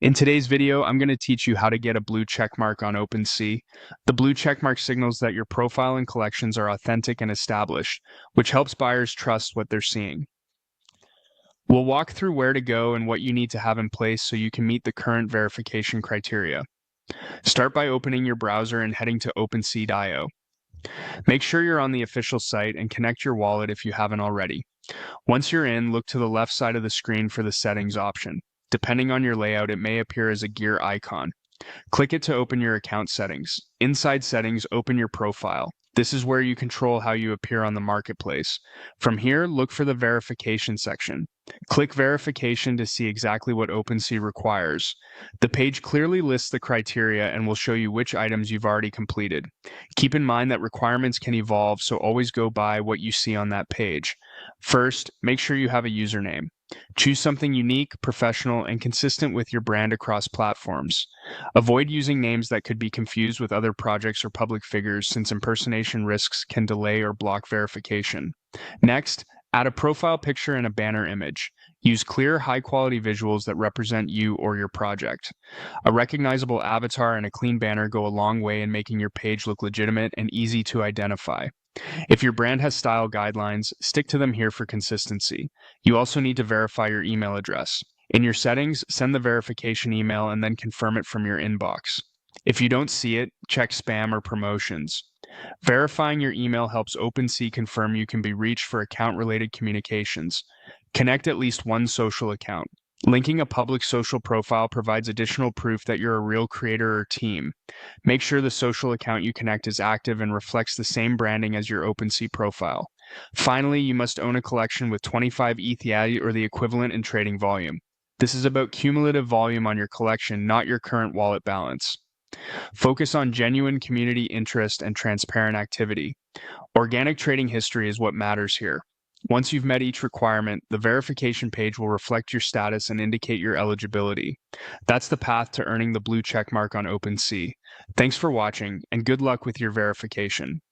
In today's video, I'm going to teach you how to get a blue checkmark on OpenSea. The blue checkmark signals that your profile and collections are authentic and established, which helps buyers trust what they're seeing. We'll walk through where to go and what you need to have in place so you can meet the current verification criteria. Start by opening your browser and heading to OpenSea.io. Make sure you're on the official site and connect your wallet if you haven't already. Once you're in, look to the left side of the screen for the settings option. Depending on your layout, it may appear as a gear icon. Click it to open your account settings. Inside settings, open your profile. This is where you control how you appear on the marketplace. From here, look for the verification section. Click verification to see exactly what OpenSea requires. The page clearly lists the criteria and will show you which items you've already completed. Keep in mind that requirements can evolve, so always go by what you see on that page. First, make sure you have a username. Choose something unique, professional, and consistent with your brand across platforms. Avoid using names that could be confused with other projects or public figures, since impersonation risks can delay or block verification. Next, add a profile picture and a banner image. Use clear, high-quality visuals that represent you or your project. A recognizable avatar and a clean banner go a long way in making your page look legitimate and easy to identify. If your brand has style guidelines, stick to them here for consistency. You also need to verify your email address. In your settings, send the verification email and then confirm it from your inbox. If you don't see it, check spam or promotions. Verifying your email helps OpenSea confirm you can be reached for account-related communications. Connect at least one social account. Linking a public social profile provides additional proof that you're a real creator or team. Make sure the social account you connect is active and reflects the same branding as your OpenSea profile. Finally, you must own a collection with 25 ETH or the equivalent in trading volume. This is about cumulative volume on your collection, not your current wallet balance. Focus on genuine community interest and transparent activity. Organic trading history is what matters here. Once you've met each requirement, the verification page will reflect your status and indicate your eligibility. That's the path to earning the blue checkmark on OpenSea. Thanks for watching, and good luck with your verification.